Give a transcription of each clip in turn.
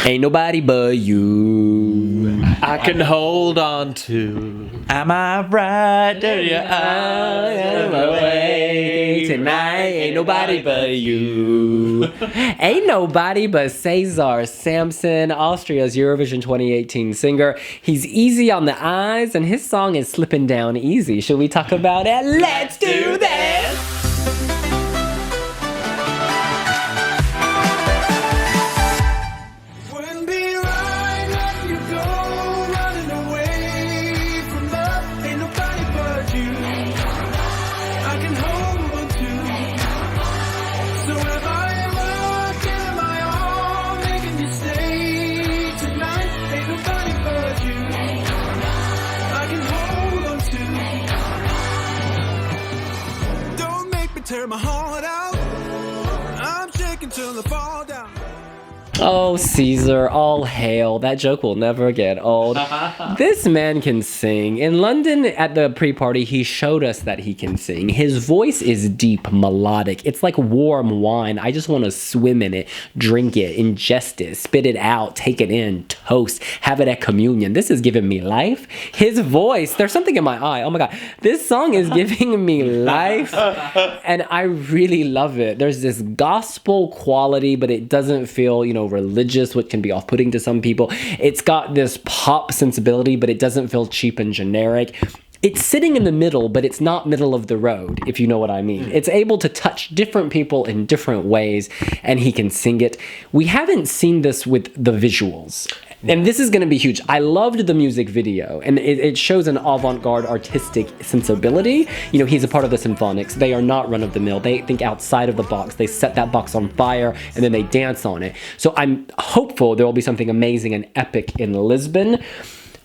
Ain't nobody but you I can hold on to. Am I right? There you are. My way tonight. Ain't nobody but you. Ain't nobody but Cesár Sampson, Austria's Eurovision 2018 singer. He's easy on the eyes, and his song is slipping down easy. Should we talk about it? Let's do this! Tear my heart out. I'm shaking till I fall down. Oh, Caesar, all hail. That joke will never get old. This man can sing. In London at the pre-party, he showed us that he can sing. His voice is deep, melodic. It's like warm wine. I just want to swim in it, drink it, ingest it, spit it out, take it in, toast, have it at communion. This is giving me life. His voice, there's something in my eye. Oh my God. This song is giving me life. And I really love it. There's this gospel quality, but it doesn't feel, religious, which can be off-putting to some people. It's got this pop sensibility, but it doesn't feel cheap and generic. It's sitting in the middle, but it's not middle of the road, if you know what I mean. It's able to touch different people in different ways, and he can sing it. We haven't seen this with the visuals. And this is going to be huge. I loved the music video, and it shows an avant-garde artistic sensibility. He's a part of the symphonics. They are not run-of-the-mill. They think outside of the box. They set that box on fire, and then they dance on it. So I'm hopeful there will be something amazing and epic in Lisbon,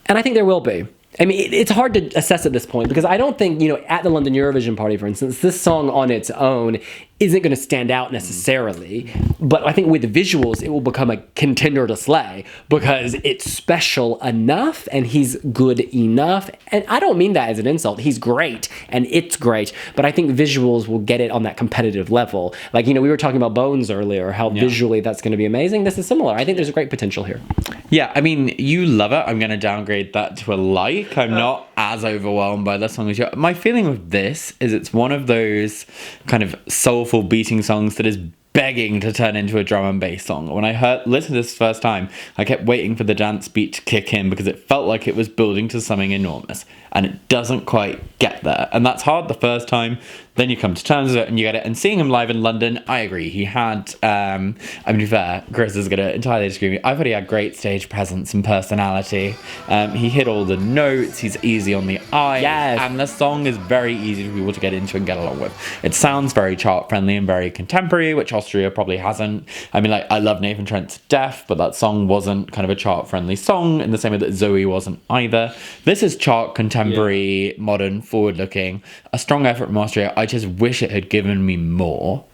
and I think there will be. I mean, it's hard to assess at this point because I don't think, at the London Eurovision party, for instance, this song on its own isn't going to stand out necessarily. But I think with the visuals, it will become a contender to slay because it's special enough and he's good enough. And I don't mean that as an insult. He's great and it's great. But I think visuals will get it on that competitive level. Like, we were talking about Bones earlier, how visually that's going to be amazing. This is similar. I think there's a great potential here. Yeah, I mean, you love it. I'm going to downgrade that to a like. I'm not as overwhelmed by the song as you. My feeling with this is it's one of those kind of soulful beating songs that is begging to turn into a drum and bass song. When I listened to this first time, I kept waiting for the dance beat to kick in because it felt like it was building to something enormous, and it doesn't quite get there. And that's hard the first time. Then you come to terms with it and you get it. And seeing him live in London, I agree. He had, to be fair, Chris is going to entirely disagree with me. I thought he had great stage presence and personality. He hit all the notes. He's easy on the eye. Yes. And the song is very easy for people to get into and get along with. It sounds very chart friendly and very contemporary, which Austria probably hasn't. I mean, I love Nathan Trent to death, but that song wasn't kind of a chart friendly song in the same way that Zoe wasn't either. This is chart contemporary, modern, forward looking. A strong effort from Austria. I just wish it had given me more.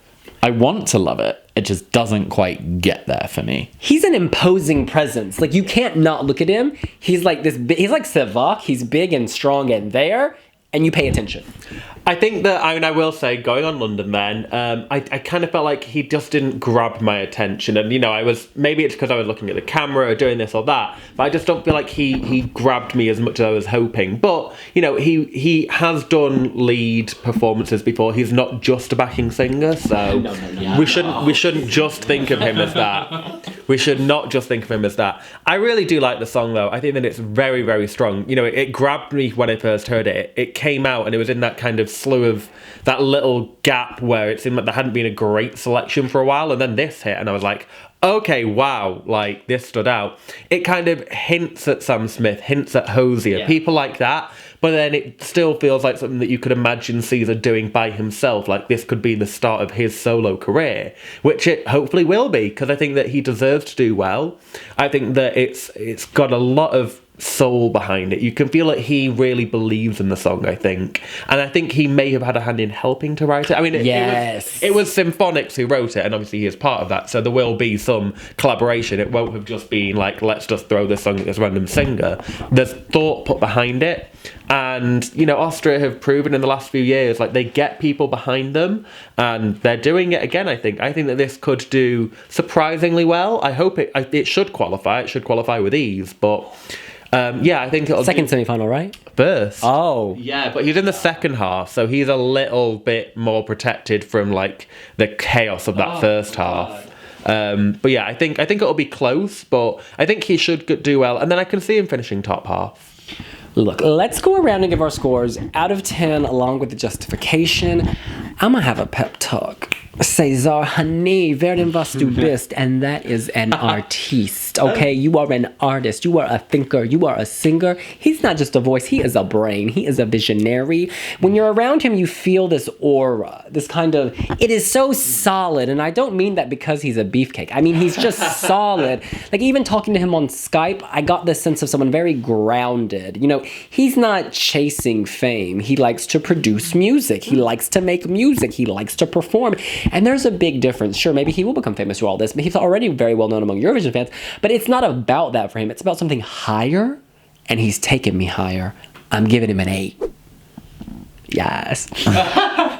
I want to love it. It just doesn't quite get there for me. He's an imposing presence. Like, you can't not look at him. He's like this. He's like Sevak. He's big and strong and there, and you pay attention. I think that, I will say, going on London then, I kind of felt like he just didn't grab my attention. And, maybe it's because I was looking at the camera or doing this or that, but I just don't feel like he grabbed me as much as I was hoping. But, he has done lead performances before. He's not just a backing singer, so we shouldn't just think of him as that. We should not just think of him as that. I really do like the song, though. I think that it's very, very strong. It grabbed me when I first heard it. It came out and it was in that kind of slew of that little gap where it seemed like there hadn't been a great selection for a while, and then this hit and I was like, okay, wow, like this stood out. It kind of hints at Sam Smith, hints at Hosier, people like that, but then it still feels like something that you could imagine Caesar doing by himself. Like this could be the start of his solo career, which it hopefully will be, because I think that he deserves to do well. I think that it's got a lot of soul behind it. You can feel that he really believes in the song, I think. And I think he may have had a hand in helping to write it. I mean, it was Symphonics who wrote it, and obviously he is part of that, so there will be some collaboration. It won't have just been like, let's just throw this song at this random singer. There's thought put behind it. And, you know, Austria have proven in the last few years, like, they get people behind them, and they're doing it again, I think. I think that this could do surprisingly well. I hope it should qualify. It should qualify with ease, but... I think it'll second semi-final, right? First. Oh. Yeah, but he's in the second half, so he's a little bit more protected from, like, the chaos of that first half. But yeah, I think it'll be close, but I think he should do well, and then I can see him finishing top half. Look, let's go around and give our scores out of 10 along with the justification. I'm gonna have a pep talk. Cesar, honey, werden was du bist, and that is an artiste, okay? You are an artist, you are a thinker, you are a singer. He's not just a voice, he is a brain, he is a visionary. When you're around him, you feel this aura, this kind of, it is so solid, and I don't mean that because he's a beefcake. I mean, he's just solid. Like, even talking to him on Skype, I got this sense of someone very grounded. You know, he's not chasing fame. He likes to produce music. He likes to make music. He likes to perform. And there's a big difference. Sure, maybe he will become famous through all this, but he's already very well known among Eurovision fans. But it's not about that for him. It's about something higher, and he's taken me higher. I'm giving him an 8. Yes.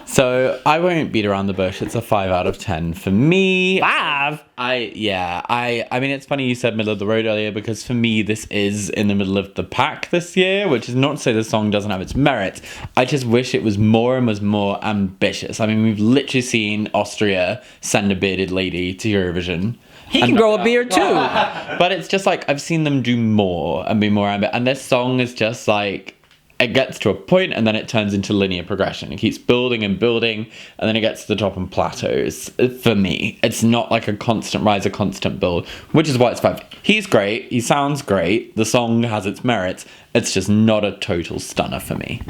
So I won't beat around the bush. It's a 5 out of 10 for me. 5? I mean, it's funny you said middle of the road earlier, because for me this is in the middle of the pack this year, which is not to say the song doesn't have its merit. I just wish it was more and was more ambitious. I mean, we've literally seen Austria send a bearded lady to Eurovision. He can grow a beard too. But it's just like, I've seen them do more and be more ambitious. And this song is just like, it gets to a point and then it turns into linear progression. It keeps building and building, and then it gets to the top and plateaus. For me, it's not like a constant rise, a constant build, which is why it's 5. He's great. He sounds great. The song has its merits. It's just not a total stunner for me.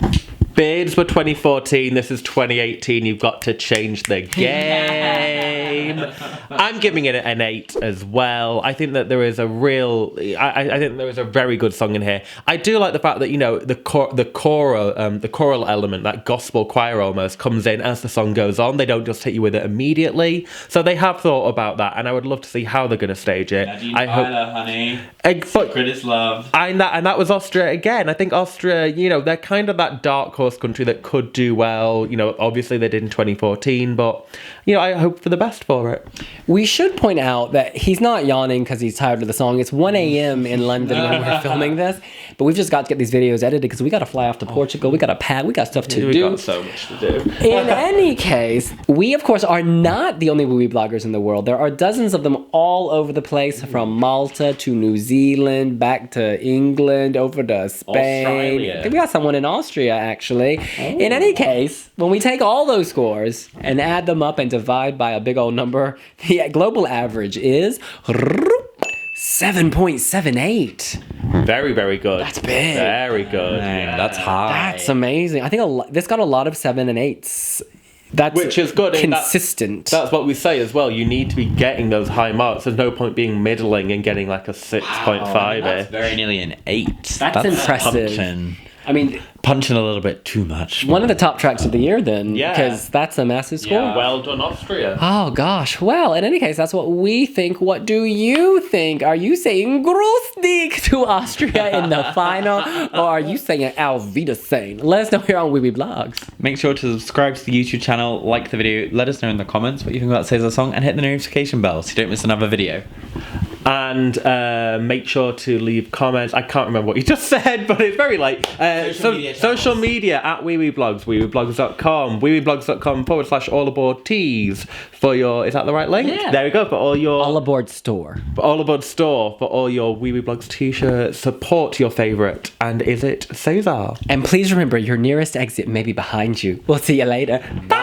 Beards were 2014. This is 2018. You've got to change the game. I'm giving it an 8 as well. I think that there is a real... I think there is a very good song in here. I do like the fact that, you know, the choral element, that gospel choir almost, comes in as the song goes on. They don't just hit you with it immediately. So they have thought about that, and I would love to see how they're going to stage it. I hope, honey. Secret is love. And that was Austria again. I think Austria, you know, they're kind of that dark horse country that could do well. You know, obviously they did in 2014, but, you know, I hope for the best for it. We should point out that he's not yawning because he's tired of the song. It's 1 a.m. in London when we're filming this, but we've just got to get these videos edited because we got to fly off to Portugal. We got to pack. We got stuff to do. We got so much to do. In any case, we of course are not the only Wiwi bloggers in the world. There are dozens of them all over the place, from Malta to New Zealand, back to England, over to Spain. Australia. I think we got someone in Austria, actually. In any case, when we take all those scores and add them up and divide by a big old number, the global average is 7.78. Very, very good. That's big. Very good. Dang, that's high. That's amazing. I think this got a lot of 7 and 8s. That's which is good. Consistent. That's what we say as well. You need to be getting those high marks. There's no point being middling and getting like a 6.5. That's very nearly an 8. That's impressive. I mean, punching a little bit too much. One of the top tracks of the year then. Yeah. Because that's a massive score. Yeah. Well done, Austria. Oh, gosh. Well, in any case, that's what we think. What do you think? Are you saying Großdig to Austria in the final? Or are you saying Auf Wiedersehen? Let us know here on Wiwi Blogs. Make sure to subscribe to the YouTube channel, like the video, let us know in the comments what you think about Cesar's song, and hit the notification bell so you don't miss another video. And make sure to leave comments. I can't remember what you just said, but it's very late. Social media at wiwiblogs, wiwibloggs.com, wiwibloggs.com/allaboardtees for your... Is that the right link? Yeah. There we go. For all your... All Aboard store. For All Aboard store for all your Wiwi Blogs t-shirts. Support your favourite. And is it Cesar? And please remember, your nearest exit may be behind you. We'll see you later. Bye!